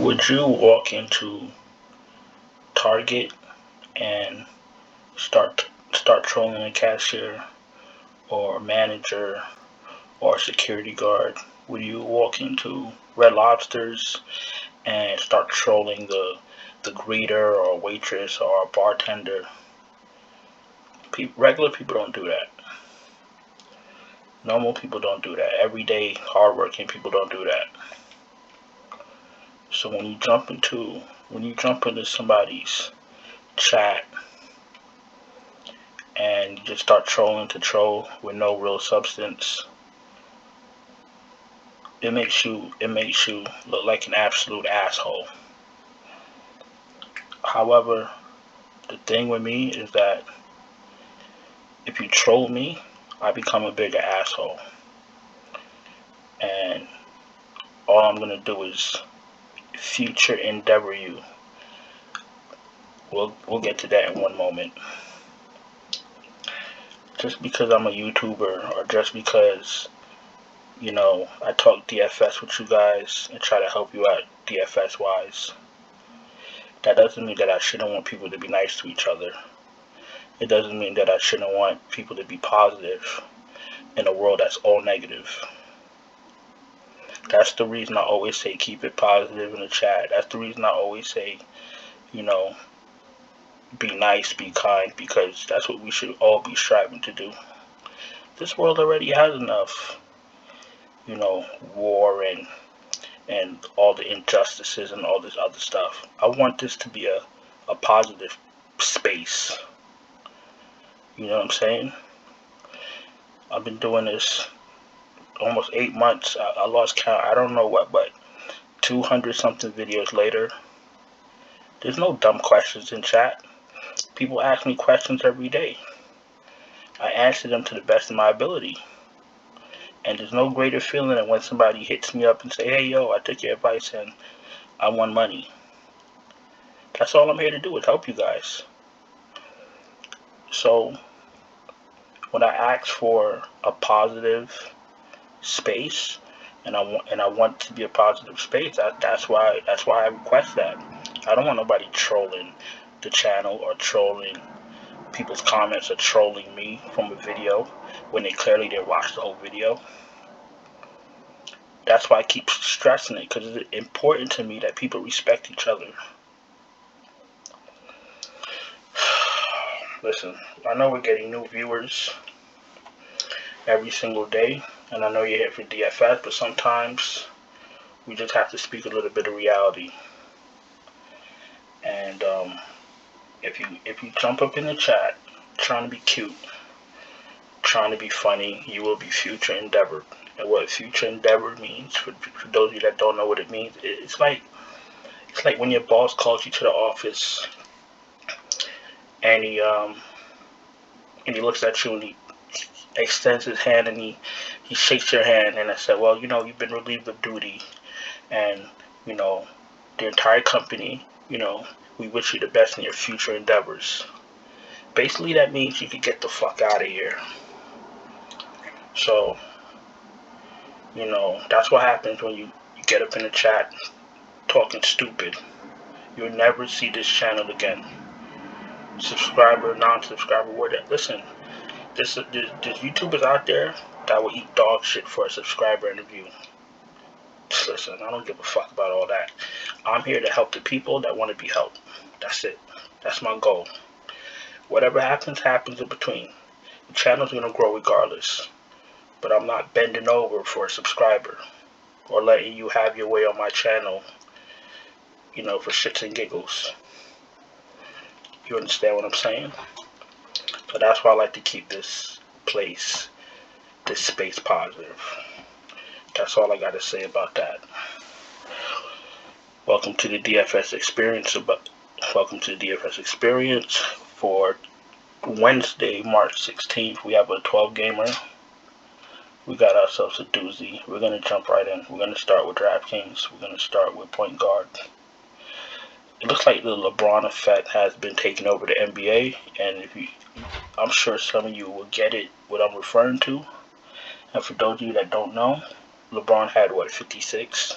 Would you walk into Target and start trolling a cashier or a manager or a security guard? Would you walk into Red Lobsters and start trolling the greeter or waitress or a bartender? Regular people don't do that. Normal people don't do that. Everyday, hardworking people don't do that. So when you jump into somebody's chat and you just start trolling to troll with no real substance, it makes you look like an absolute asshole. However, the thing with me is that if you troll me, I become a bigger asshole. And all I'm gonna do is future endeavor you. We'll get to that in one moment. Just because I'm a YouTuber, or just because, I talk DFS with you guys and try to help you out DFS wise, that doesn't mean that I shouldn't want people to be nice to each other. It doesn't mean that I shouldn't want people to be positive in a world that's all negative. That's the reason I always say keep it positive in the chat. That's the reason I always say, be nice, be kind, because that's what we should all be striving to do. This world already has enough, war and all the injustices and all this other stuff. I want this to be a positive space. You know what I'm saying? I've been doing this almost 8 months. I lost count. I don't know what, but 200 something videos later. There's no dumb questions in chat. People ask me questions every day. I answer them to the best of my ability. And there's no greater feeling than when somebody hits me up and say, hey, yo, I took your advice and I won money. That's all I'm here to do, is help you guys. So when I ask for a positive space, and I want to be a positive space, that's why I request that. I don't want nobody trolling the channel or trolling people's comments or trolling me from a video when they clearly didn't watch the whole video. That's why I keep stressing it, because it's important to me that people respect each other. Listen, I know we're getting new viewers every single day, and I know you're here for DFS, but sometimes we just have to speak a little bit of reality. And if you jump up in the chat trying to be cute, trying to be funny, you will be future endeavored. And what future endeavored means, for those of you that don't know what it means, it's like when your boss calls you to the office and he looks at you and he extends his hand and he shakes your hand and I said, well, you've been relieved of duty, and the entire company, we wish you the best in your future endeavors. Basically, that means you could get the fuck out of here. So, that's what happens when you get up in the chat talking stupid. You'll never see this channel again. Subscriber, non-subscriber, whatever. Listen, there's YouTubers out there that will eat dog shit for a subscriber interview. Listen, I don't give a fuck about all that. I'm here to help the people that want to be helped. That's it. That's my goal. Whatever happens in between. The channel's going to grow regardless. But I'm not bending over for a subscriber or letting you have your way on my channel, for shits and giggles. You understand what I'm saying? So that's why I like to keep this space positive. That's all I got to say about that. Welcome to the DFS experience. Welcome to the DFS experience for Wednesday, March 16th. We have a 12-gamer. We got ourselves a doozy. We're going to jump right in. We're going to start with DraftKings. We're going to start with point guard. It looks like the LeBron effect has been taking over the NBA, and I'm sure some of you will get it, what I'm referring to. And for those of you that don't know, LeBron had 56.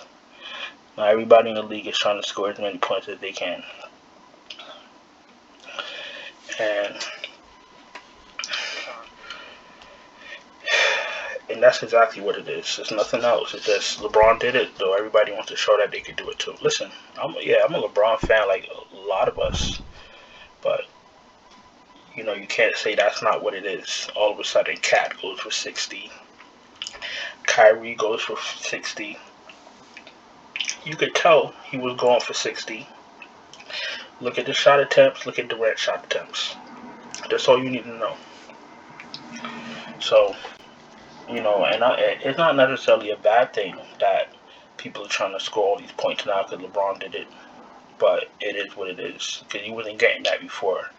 Now everybody in the league is trying to score as many points as they can. And that's exactly what it is. It's nothing else. It's just LeBron did it, though everybody wants to show that they could do it too. Listen, I'm a LeBron fan, like a lot of us, but you know, you can't say that's not what it is. All of a sudden, Cat goes for 60, Kyrie goes for 60. You could tell he was going for 60. Look at the shot attempts. Look at Durant's shot attempts. That's all you need to know. So, you know, and it's not necessarily a bad thing that people are trying to score all these points now because LeBron did it. But it is what it is, because he wasn't getting that before.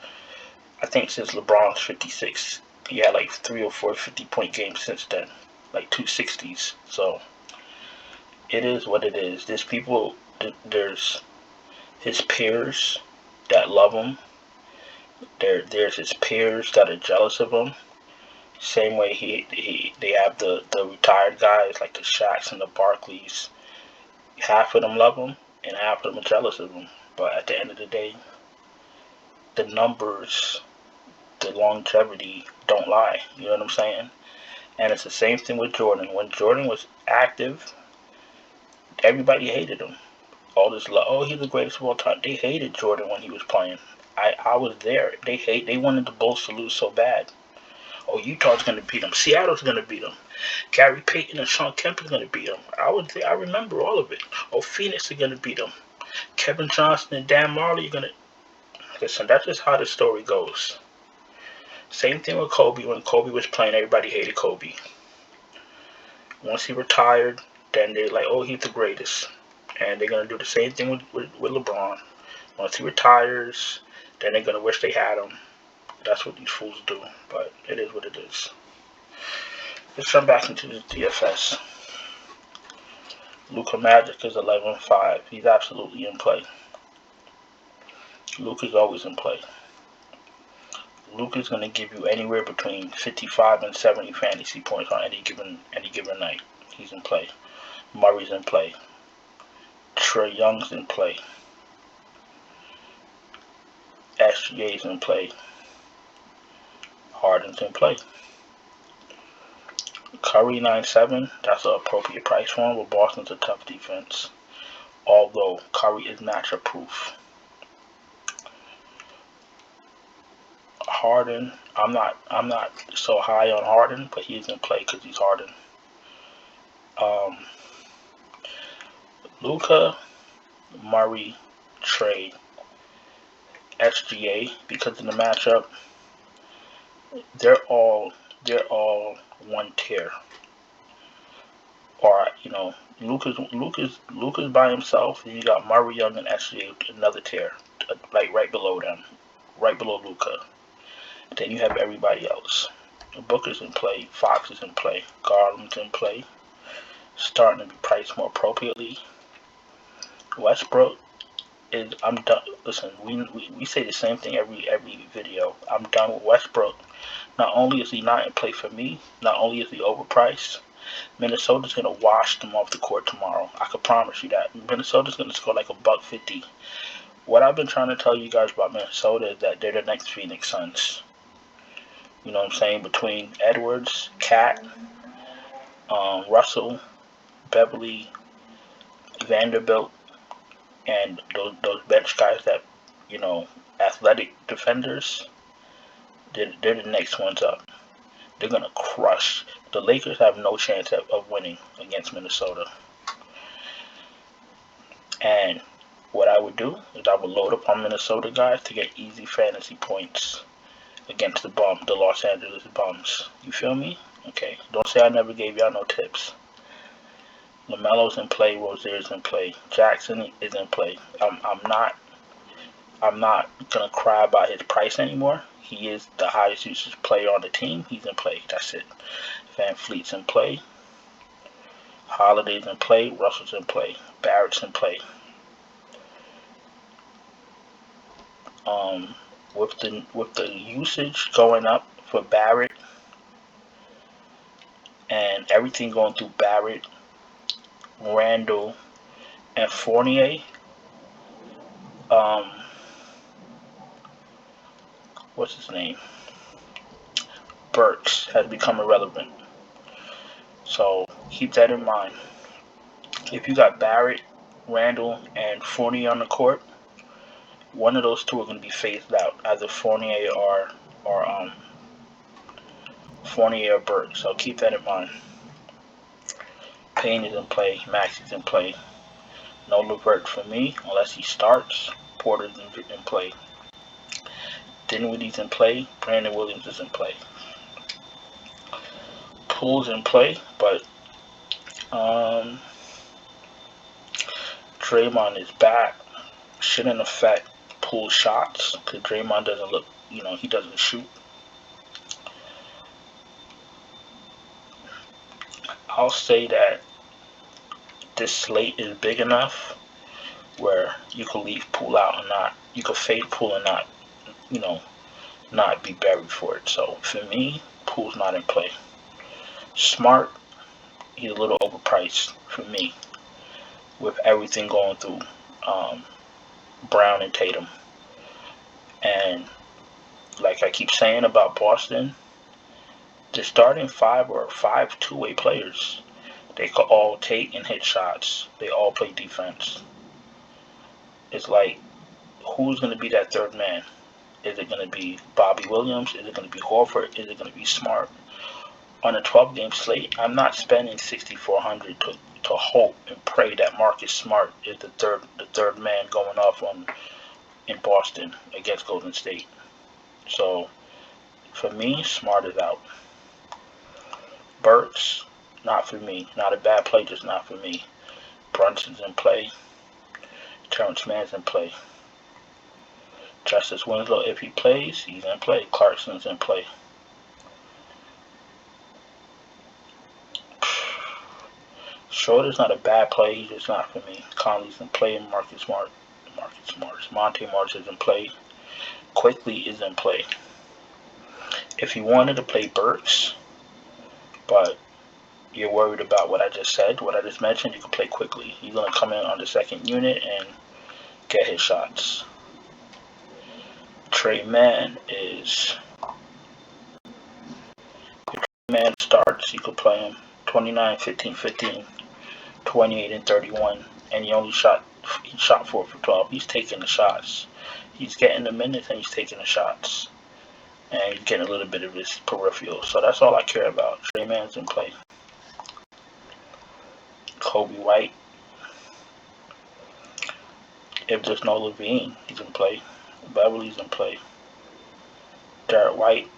I think since LeBron's 56, he had like 3 or 4 50-point games since then, like 260s. So it is what it is. There's people, there's his peers that love him. There's his peers that are jealous of him. Same way they have the retired guys like the Shaqs and the Barkleys. Half of them love him and half of them are jealous of him. But at the end of the day, the numbers, the longevity don't lie. You know what I'm saying? And it's the same thing with Jordan. When Jordan was active, everybody hated him. All this love, oh, he's the greatest of all time. They hated Jordan when he was playing. I was there. They wanted the Bulls to lose so bad. Oh, Utah's gonna beat them. Seattle's gonna beat them. Gary Payton and Sean Kemp is gonna beat them. I was there. I remember all of it. Oh, Phoenix is gonna beat them. Kevin Johnson and Dan Marley are gonna. Listen, that's just how the story goes. Same thing with Kobe. When Kobe was playing, everybody hated Kobe. Once he retired, then they're like, oh, he's the greatest. And they're gonna do the same thing with LeBron. Once he retires, then they're gonna wish they had him. That's what these fools do, but it is what it is. Let's jump back into the DFS. Luka Magic is 11-5. He's absolutely in play. Luka's always in play. Luka's going to give you anywhere between 55 and 70 fantasy points on any given night. He's in play. Murray's in play. Trae Young's in play. SGA's in play. Harden's in play. Curry 9-7, that's an appropriate price for him, but Boston's a tough defense. Although Curry is matchup proof. Harden, I'm not so high on Harden, but he's in play because he's Harden. Luka, Murray, Trae, SGA, because of the matchup, they're all one tier. Or, you know, Luka's by himself, and you got Murray, Young, and SGA, another tier, like right below them, right below Luka. Then you have everybody else. Booker's in play, Fox is in play, Garland's in play, starting to be priced more appropriately. Westbrook is, I'm done. Listen, we say the same thing every video. I'm done with Westbrook. Not only is he not in play for me, not only is he overpriced, Minnesota's going to wash them off the court tomorrow. I can promise you that. Minnesota's going to score like $150. What I've been trying to tell you guys about Minnesota is that they're the next Phoenix Suns. You know what I'm saying? Between Edwards, Cat, Russell, Beverly, Vanderbilt, and those bench guys that, you know, athletic defenders, they're the next ones up. They're going to crush. The Lakers have no chance of winning against Minnesota. And what I would do is I would load up on Minnesota guys to get easy fantasy points against the Los Angeles Bums. You feel me? Okay. Don't say I never gave y'all no tips. LaMelo's in play. Rozier's in play. Jackson is in play. I'm not gonna cry about his price anymore. He is the highest usage player on the team. He's in play. That's it. Van Fleet's in play. Holiday's in play. Russell's in play. Barrett's in play. With the usage going up for Barrett and everything going through Barrett, Randall, and Fournier, what's his name? Burks has become irrelevant. So keep that in mind. If you got Barrett, Randall, and Fournier on the court, one of those two are going to be phased out, either Fournier or Fournier or Burks. So keep that in mind. Payne is in play. Max is in play. No LeVert for me unless he starts. Porter's in play. Dinwiddie's in play. Brandon Williams is in play. Poole's in play, but Draymond is back. Shouldn't affect Poole's shots because Draymond doesn't look, he doesn't shoot. I'll say that this slate is big enough where you could leave Poole out and not, you could fade Poole and not, not be buried for it. So for me, Poole's not in play. Smart, he's a little overpriced for me with everything going through Brown and Tatum. And like I keep saying about Boston, the starting five are 5 two-way players. They could all take and hit shots. They all play defense. It's like, who's going to be that third man? Is it going to be Bobby Williams? Is it going to be Horford? Is it going to be Smart? On a 12-game slate, I'm not spending $6,400 to hope and pray that Marcus Smart is the third man going off in Boston against Golden State. So for me, Smart is out. Burks, not for me. Not a bad play, just not for me. Brunson's in play. Terrence Mann's in play. Justice Winslow, if he plays, he's in play. Clarkson's in play. Schroeder's not a bad play, he's just not for me. Conley's in play, and Monte Morris is in play. Quickly is in play. If you wanted to play Burks, but you're worried about what I just said, what I just mentioned, you can play Quickly. He's going to come in on the second unit and get his shots. Trey Mann is... If Trey Mann starts, you could play him 29, 15, 15, 28, and 31, and he shot 4 for 12. He's taking the shots. He's getting the minutes and he's taking the shots. And he's getting a little bit of his peripheral. So that's all I care about. Trey Mann's in play. Kobe White. If there's no Levine, he's in play. Beverly's in play. Derek White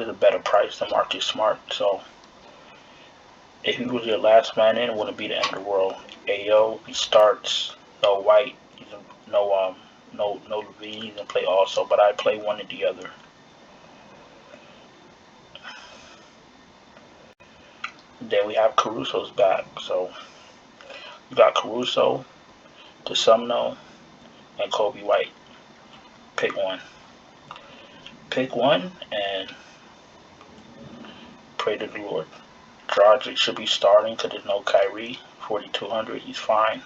is a better price than Marcus Smart. So if he was your last man in, it wouldn't be the end of the world. Ayo, he starts. No White. No Levine. He's in play also. But I play one or the other. Then we have Caruso's back. So we got Caruso, DeSumno, and Kobe White. Pick one. Pick one and pray to the Lord. Dragic should be starting because there's no Kyrie. 4,200, he's fine.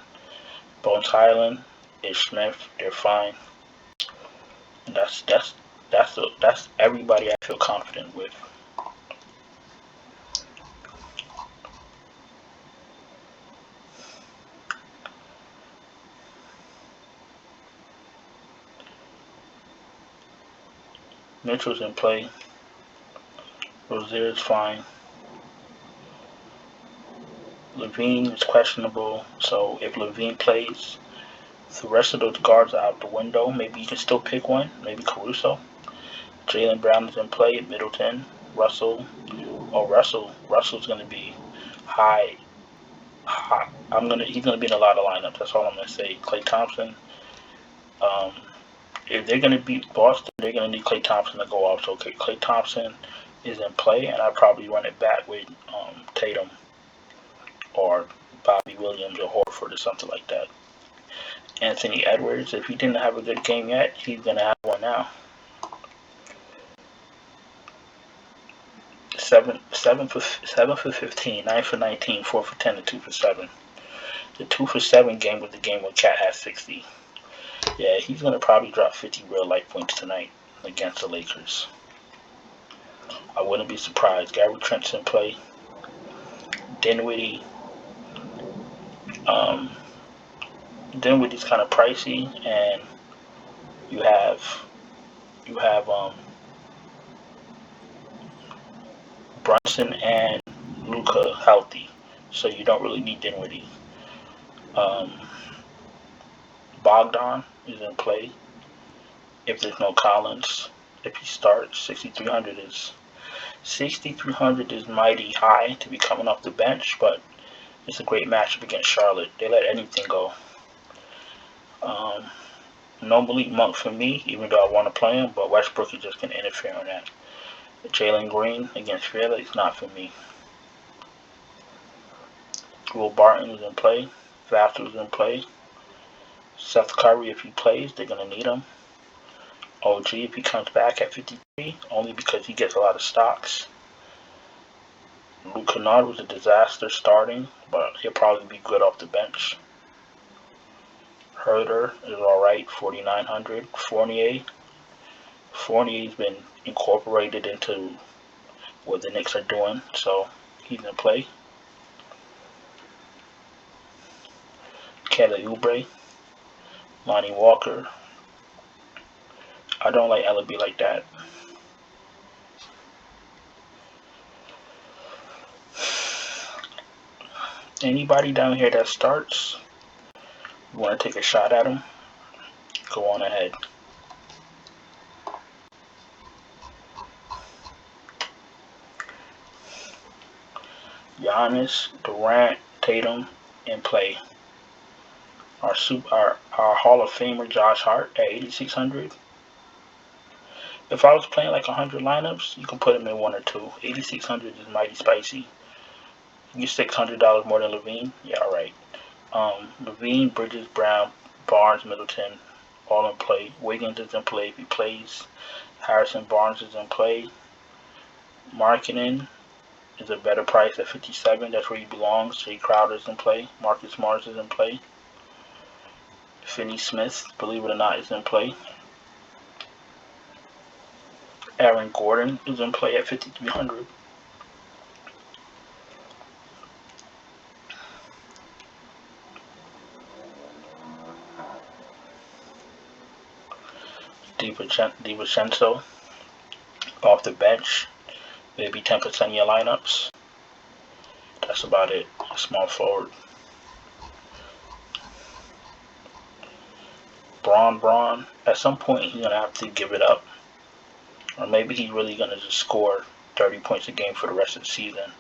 Bones Highland, Ish Smith, they're fine. And that's everybody I feel confident with. Mitchell's in play. Rozier's fine. Levine is questionable, so if Levine plays, the rest of those guards are out the window. Maybe you can still pick one. Maybe Caruso. Jaylen Brown is in play. Middleton, Russell's going to be high. He's going to be in a lot of lineups. That's all I'm going to say. Klay Thompson. If they're going to beat Boston, they're going to need Klay Thompson to go off. So Klay Thompson is in play, and I'd probably run it back with Tatum or Bobby Williams or Horford or something like that. Anthony Edwards, if he didn't have a good game yet, he's going to have one now. 7 for 15, 9 for 19, 4 for 10, and 2 for 7. The 2-for-7 game with the game where Cat has 60. Yeah, he's going to probably drop 50 real life points tonight against the Lakers. I wouldn't be surprised. Gary Trent's in play. Dinwiddie. Dinwiddie's kind of pricey, and you have Brunson and Luka healthy, so you don't really need Dinwiddie. Bogdan is in play if there's no Collins. If he starts, 6,300 is mighty high to be coming off the bench, but it's a great matchup against Charlotte. They let anything go. No Malik Monk for me, even though I want to play him, but Westbrook is just going to interfere on that. Jalen Green against Felix, not for me. Will Barton is in play. Vassell is in play. Seth Curry, if he plays, they're going to need him. OG, if he comes back at 53, only because he gets a lot of stocks. Luke Kennard was a disaster starting, but he'll probably be good off the bench. Herder is alright, 4,900. Fournier's been incorporated into what the Knicks are doing, so he's in play. Kelly Oubre, Lonnie Walker. I don't like LB like that. Anybody down here that starts, you want to take a shot at him, go on ahead. Giannis, Durant, Tatum in play. Our Hall of Famer Josh Hart at 8,600. If I was playing like 100 lineups, you can put him in one or two. 8,600 is mighty spicy. You $600 more than Levine? Yeah, alright. Levine, Bridges, Brown, Barnes, Middleton, all in play. Wiggins is in play if he plays. Harrison Barnes is in play. Markkanen is a better price at 57. That's where he belongs. Jay Crowder's in play. Marcus Smart is in play. Finney Smith, believe it or not, is in play. Aaron Gordon is in play at 5,300. DiVincenzo off the bench, maybe 10% of your lineups. That's about it. A small forward. Braun, at some point he's going to have to give it up. Or maybe he's really going to just score 30 points a game for the rest of the season.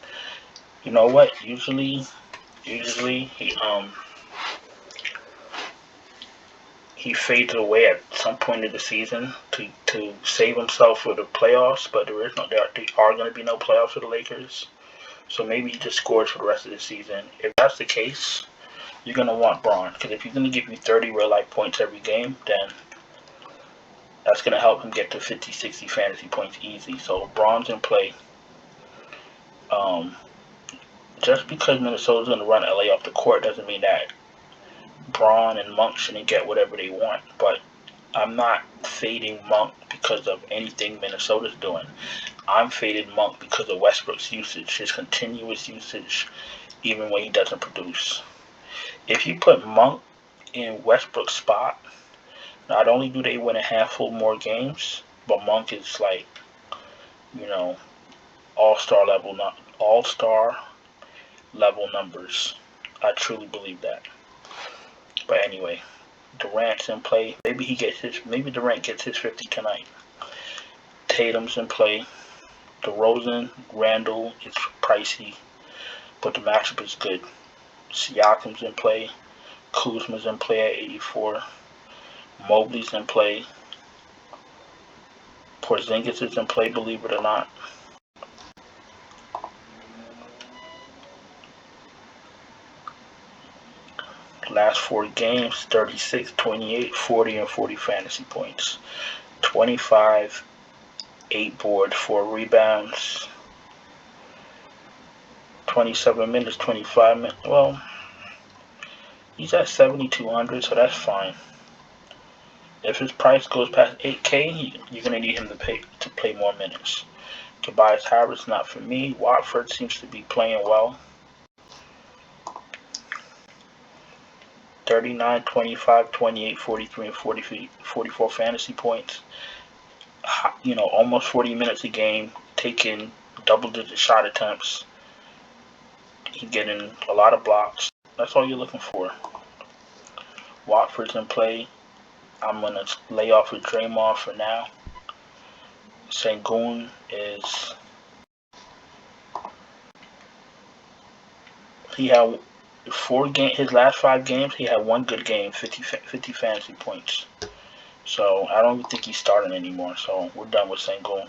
You know what? Usually he fades away at some point of the season to save himself for the playoffs, but there are going to be no playoffs for the Lakers. So maybe he just scores for the rest of the season. If that's the case, you're going to want Braun, because if he's going to give you 30 real life points every game, then that's going to help him get to 50, 60 fantasy points easy. So Braun's in play. Just because Minnesota's going to run LA off the court doesn't mean that Braun and Monk shouldn't get whatever they want. But I'm not fading Monk because of anything Minnesota's doing. I'm fading Monk because of Westbrook's usage, his continuous usage, even when he doesn't produce. If you put Monk in Westbrook's spot, not only do they win a handful more games, but Monk is like, all-star level numbers. I truly believe that. But anyway, Durant's in play. Maybe Durant gets his 50 tonight. Tatum's in play. DeRozan, Randall is pricey, but the matchup is good. Siakam's in play. Kuzma's in play at 84. Mobley's in play. Porzingis is in play, believe it or not. Last 4 games, 36, 28, 40, and 40 fantasy points. 25, 8 boards, 4 rebounds. 27 minutes, 25 minutes. Well, He's at 7,200, so that's fine. If his price goes past 8K, you're gonna need him to play more minutes. Tobias Harris, not for me. Watford seems to be playing well. 39, 25, 28, 43, and 44 fantasy points. You know, almost 40 minutes a game, taking double-digit shot attempts. He's getting a lot of blocks. That's all you're looking for. Watford's in play. I'm going to lay off with Draymond for now. Sengun is... He had his last 5 games, he had one good game, 50 fantasy points. So I don't think he's starting anymore. So we're done with Sengun.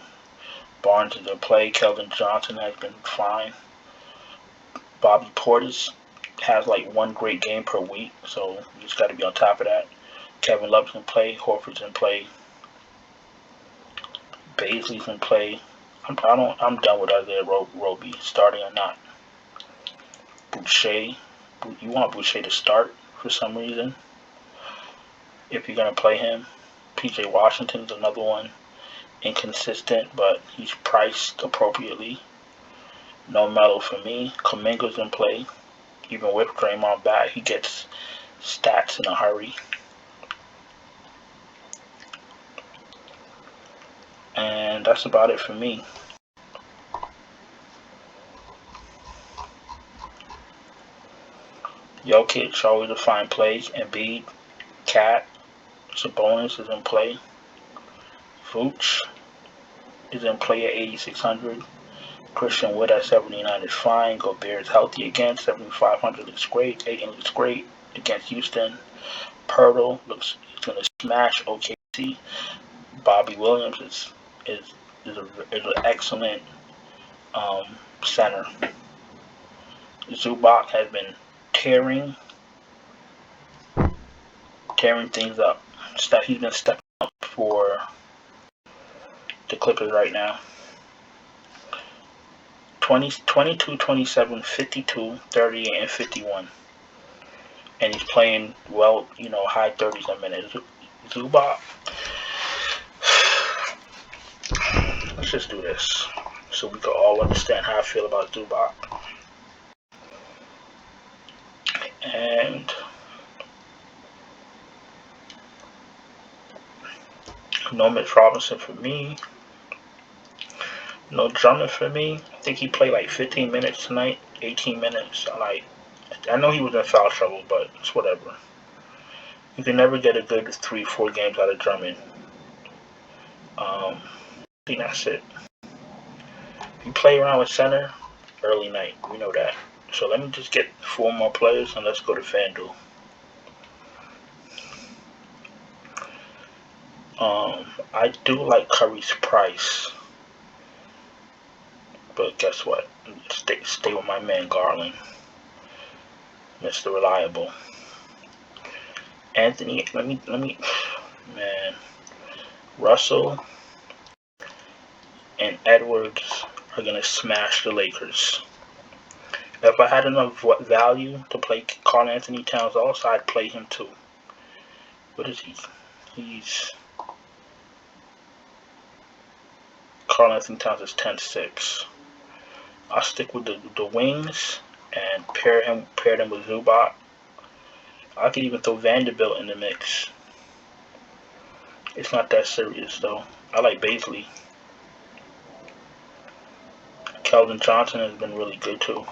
Barnes is in play. Keldon Johnson has been fine. Bobby Portis has like one great game per week, so you just got to be on top of that. Kevin Love's in play. Horford's in play. Baisley's in play. I'm done with Isaiah Roby, starting or not. Boucher. You want Boucher to start for some reason if you're gonna play him. PJ Washington's another one. Inconsistent, but he's priced appropriately. No Melo for me. Kuminga's in play. Even with Draymond back, he gets stats in a hurry. And that's about it for me. Jokic, always a fine play. Embiid, Cat, Sabonis is in play. Vooch is in play at 8,600. Christian Wood at 79 is fine. Gobert is healthy again. 7,500 looks great. Ayton looks great against Houston. Pirtle looks he's gonna smash OKC. Bobby Williams is an excellent center. Zubac has been tearing things up. He's been stepping up for the Clippers right now. 22, 27, 52, 38, and 51. And he's playing well, you know, high 30s a minute. Zubac. Let's just do this so we can all understand how I feel about Zubac. And no Mitch Robinson for me. No Drummond for me. I think he played like 15 minutes tonight, 18 minutes. I know he was in foul trouble, but it's whatever. You can never get a good 3-4 games out of Drummond. I think that's it. If you play around with center, early night. We know that. So let me just get 4 more players and let's go to FanDuel. I do like Curry's price. But guess what? Stay with my man Garland. Mr. Reliable. Anthony, let me, man. Russell and Edwards are going to smash the Lakers. If I had enough value to play Karl Anthony Towns also, I'd play him too. What is he? He's... Karl Anthony Towns is 10-6. I'll stick with the wings and pair them with Zubac. I could even throw Vanderbilt in the mix. It's not that serious though. I like Baisley. Keldon Johnson has been really good too.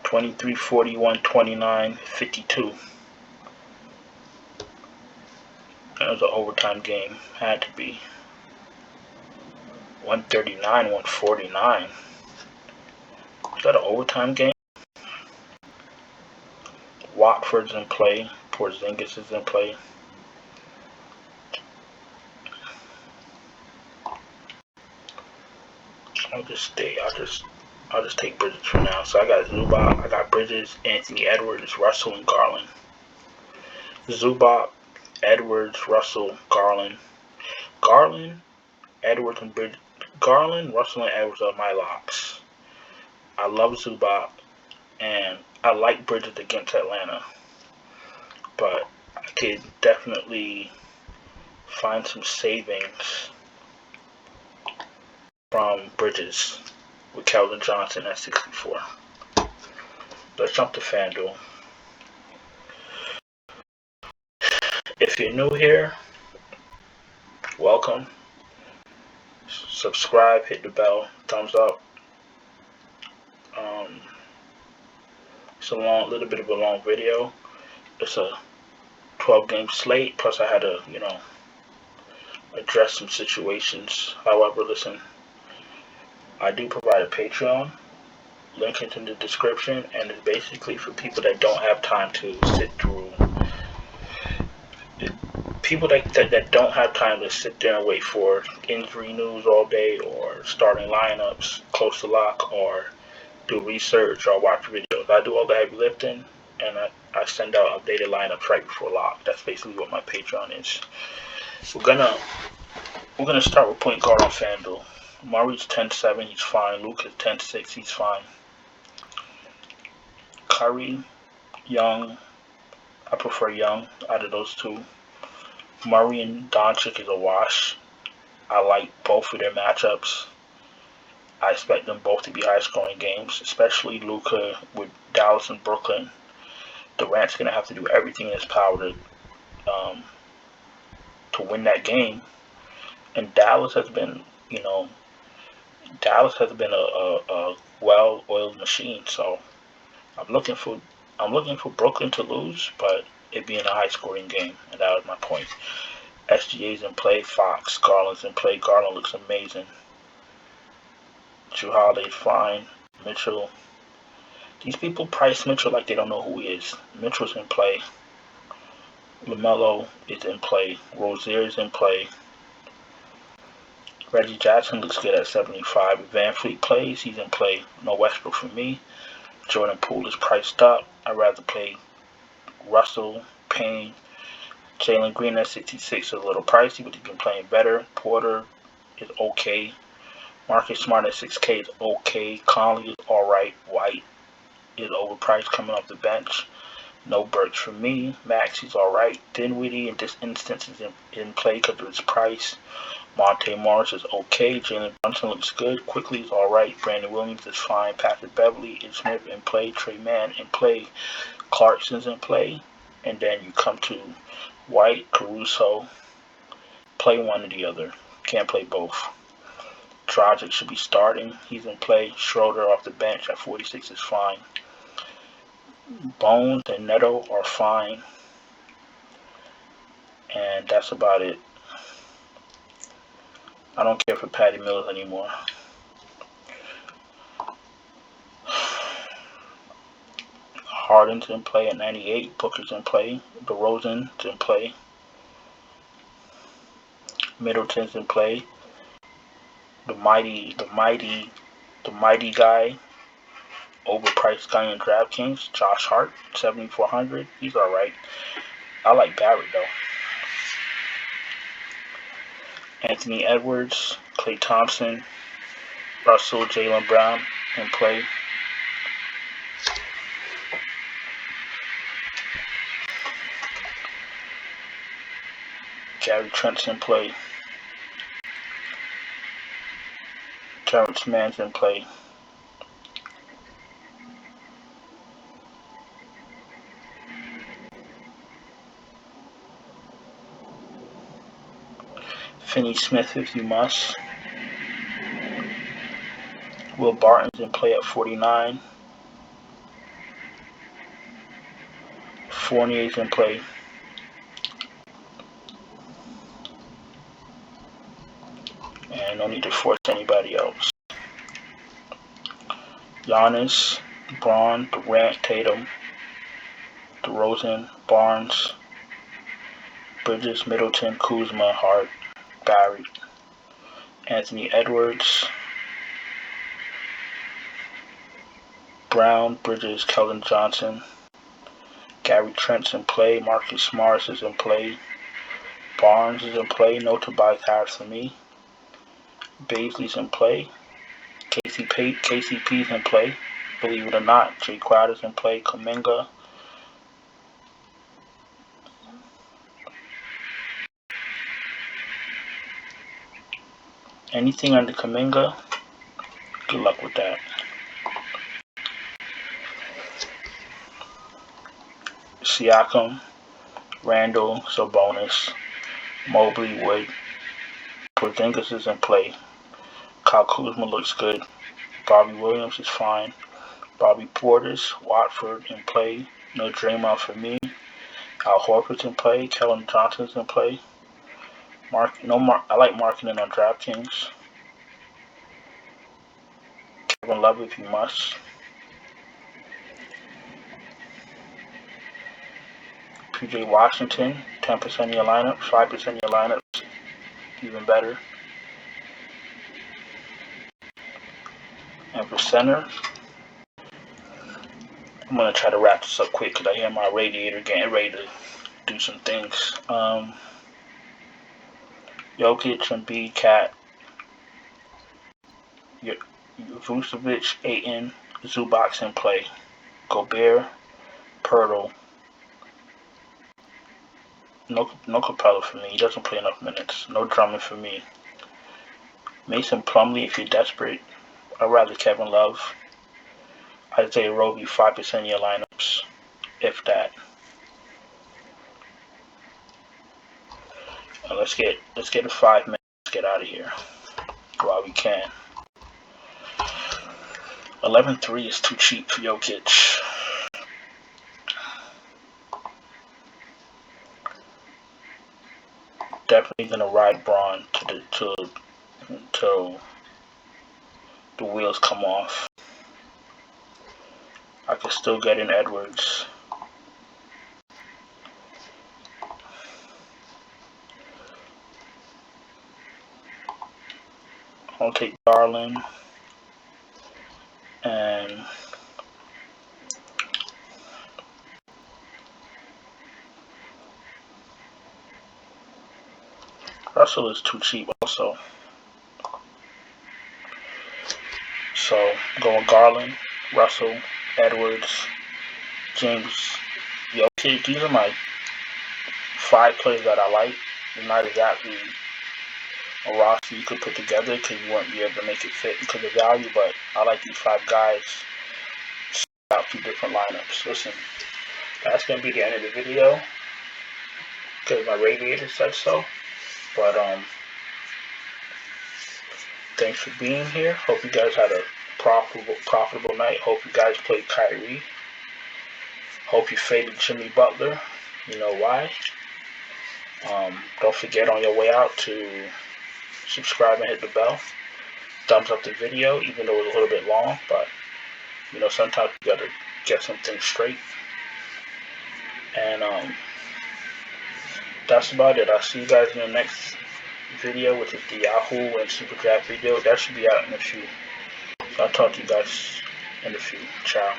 23, 41, 29, 52. That was an overtime game. Had to be. 139, 149. Is that an overtime game? Watford's in play. Porzingis is in play. I'll just take Bridges for now. So I got Zubac, I got Bridges, Anthony Edwards, Russell, and Garland. Zubac, Edwards, Russell, Garland. Edwards, and Bridges. Garland, Russell, and Edwards are my locks. I love Zubac, and I like Bridges against Atlanta, but I could definitely find some savings from Bridges with Keldon Johnson at 64. Let's jump to FanDuel. If you're new here, welcome. Subscribe, hit the bell, thumbs up. It's a little bit of a long video. It's a 12-game slate, plus I had to, address some situations. However, listen, I do provide a Patreon. Link is in the description, and it's basically for people that don't have time to sit through. People that don't have time to sit there and wait for injury news all day, or starting lineups close to lock, or do research or watch videos. I do all the heavy lifting, and I send out updated lineups right before lock. That's basically what my Patreon is. We're gonna start with point guard on FanDuel. Murray's 10-7, he's fine. Luka's 10-6, he's fine. Curry, Young, I prefer Young out of those two. Murray and Doncic is a wash. I like both of their matchups. I expect them both to be high-scoring games, especially Luka with Dallas and Brooklyn. Durant's going to have to do everything in his power to win that game. And Dallas has been, a well-oiled machine. So I'm looking for Brooklyn to lose, but it being a high-scoring game, and that was my point. SGA's in play. Fox, Garland's in play. Garland looks amazing. Jrue Holiday's fine. Mitchell. These people price Mitchell like they don't know who he is. Mitchell's in play. LaMelo is in play. Rozier's in play. Reggie Jackson looks good at 75. If Van Fleet plays, he's in play. No Westbrook for me. Jordan Poole is priced up. I'd rather play Russell, Payne. Jalen Green at 66 is a little pricey, but he's been playing better. Porter is okay. Marcus Smart at 6K is okay. Conley is alright. White is overpriced coming off the bench. No Burks for me. Max is alright. Dinwiddie in this instance is in play because of his price. Monte Morris is okay. Jalen Brunson looks good. Quickly is alright. Brandon Williams is fine. Patrick Beverly is Smith in play. Trey Mann in play. Clarkson's in play. And then you come to White, Caruso. Play one or the other. Can't play both. Dragic should be starting. He's in play. Schroeder off the bench at 46 is fine. Bones and Neto are fine. And that's about it. I don't care for Patty Mills anymore. Harden's in play at 98. Booker's in play. DeRozan's in play. Middleton's in play. The mighty guy, overpriced guy in DraftKings, Josh Hart, 7,400. He's alright. I like Barrett though. Anthony Edwards, Klay Thompson, Russell, Jaylen Brown in play. Gary Trent's in play. Terrence Mann's in play. Finney Smith if you must. Will Barton's in play at 49. Fournier's in play. And no need to force anybody else. Giannis, Braun, Durant, Tatum, DeRozan, Barnes, Bridges, Middleton, Kuzma, Hart, Barry, Anthony Edwards, Brown, Bridges, Keldon Johnson, Gary Trent's in play, Marcus Smart is in play, Barnes is in play, no Tobias Harris for me, Baisley's in play, KCP's in play, believe it or not. Jay Crowder's in play. Kuminga. Anything under Kuminga, good luck with that. Siakam, Randall, Sabonis, Mobley, Wood. Porzingis is in play. Kyle Kuzma looks good. Bobby Williams is fine. Bobby Portis, Watford in play. No Draymond for me. Al Horford's in play. Keldon Johnson's in play. I like marketing on DraftKings. Kevin Love if you must. PJ Washington, 10% of your lineup, 5% of your lineups, even better. And for center, I'm going to try to wrap this up quick because I hear my radiator getting ready to do some things. Jokic, Embiid, Cat, Vucevic, Ayton, Zubac in play. Gobert, Pirtle. No Capella for me. He doesn't play enough minutes. No Drummond for me. Mason Plumlee if you're desperate. I'd rather Kevin Love. Isaiah Roby, 5% of your lineups, if that. And let's get a 5 minutes. Let's get out of here while we can. 11-3 is too cheap for Jokic. Definitely gonna ride Braun till the wheels come off. I can still get in Edwards. I'll take Garland and Russell is too cheap also. So going Garland, Russell, Edwards, James, Jokic. These are my 5 players that I like. They're not exactly a roster you could put together because you won't be able to make it fit because of value, but I like these 5 guys out 2 different lineups. Listen, that's going to be the end of the video because my radiator said so. But thanks for being here. Hope you guys had a profitable night. Hope you guys played Kyrie. Hope you faded Jimmy Butler. You know why. Don't forget on your way out to subscribe and hit the bell. Thumbs up the video, even though it was a little bit long, but you know, sometimes you gotta get some things straight. And that's about it. I'll see you guys in the next video, which is the Yahoo and Super Draft video. That should be out in a few. So I'll talk to you guys in a few. Ciao.